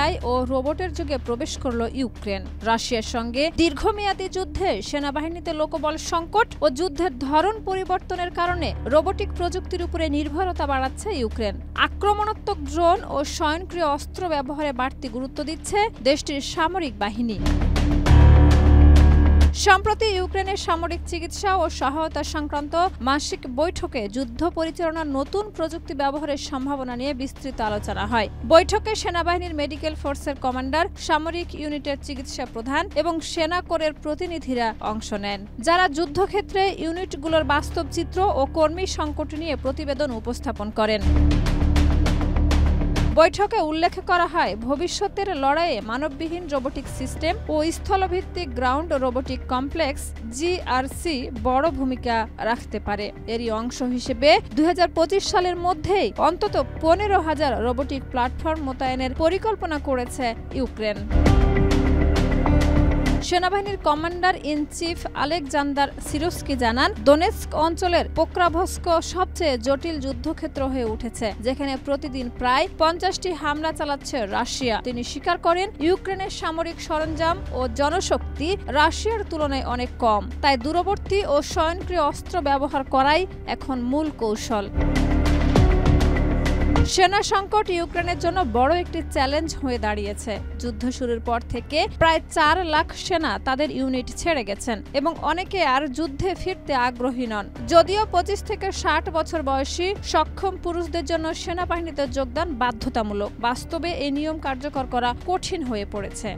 AI ও রোবটের যুগে প্রবেশ করল ইউক্রেন। রাশিয়ার সঙ্গে দীর্ঘমেয়াদী যুদ্ধে সেনাবাহিনীতে লোকবল সংকট ও যুদ্ধের ধরন পরিবর্তনের কারণে রোবটিক প্রযুক্তির উপরে নির্ভরতা বাড়াচ্ছে ইউক্রেন। আক্রমণাত্মক ড্রোন ও স্বয়ংক্রিয় অস্ত্র ব্যবহারে বাড়তি গুরুত্ব দিচ্ছে দেশটির সামরিক বাহিনী। সম্প্রতি ইউক্রেনের সামরিক চিকিৎসা ও সহায়তা সংক্রান্ত মাসিক বৈঠকে যুদ্ধ পরিচালনার নতুন প্রযুক্তি ব্যবহারের সম্ভাবনা নিয়ে বিস্তৃত আলোচনা হয়। বৈঠকে সেনাবাহিনীর মেডিকেল ফোর্সের কমান্ডার, সামরিক ইউনিটের চিকিৎসা প্রধান এবং সেনা কোরের প্রতিনিধিরা অংশ নেন, যারা যুদ্ধক্ষেত্রে ইউনিটগুলোর বাস্তব চিত্র ও কর্মী সংকট নিয়ে প্রতিবেদন উপস্থাপন করেন। বৈঠকে উল্লেখ করা হয়, ভবিষ্যতের লড়াইয়ে মানববিহীন রোবোটিক সিস্টেম ও স্থলভিত্তিক গ্রাউন্ড রোবোটিক কমপ্লেক্স জিআরসি বড় ভূমিকা রাখতে পারে। এরই অংশ হিসেবে 2025 সালের মধ্যেই অন্তত 15,000 রোবোটিক প্ল্যাটফর্ম মোতায়েনের পরিকল্পনা করেছে ইউক্রেন। সেনাবাহিনীর commander in chief Alexander Syrskyi জানান, দোনেৎস্ক অঞ্চলের পোক্রাভস্ক সবচেয়ে জটিল যুদ্ধক্ষেত্র হয়ে উঠেছে, যেখানে প্রতিদিন প্রায় 50টি হামলা চালাচ্ছে রাশিয়া। তিনি স্বীকার করেন, ইউক্রেনের সামরিক সরঞ্জাম ও জনশক্তি রাশিয়ার তুলনায় অনেক কম, তাই দূরবর্তী ও স্বয়ংক্রিয় অস্ত্র ব্যবহার করাই এখন মূল কৌশল। সেনা সংকট ইউক্রেনের জন্য বড় একটি চ্যালেঞ্জ হয়ে দাঁড়িয়েছে। যুদ্ধ শুরুর পর থেকে প্রায় 4 লাখ সেনা তাদের ইউনিট ছেড়ে গেছেন এবং অনেকে আর যুদ্ধে ফিরতে আগ্রহী নন। যদিও 25 থেকে 60 বছর বয়সী সক্ষম পুরুষদের জন্য সেনাবাহিনীতে যোগদান বাধ্যতামূলক, বাস্তবে এই নিয়ম কার্যকর করা কঠিন হয়ে পড়েছে।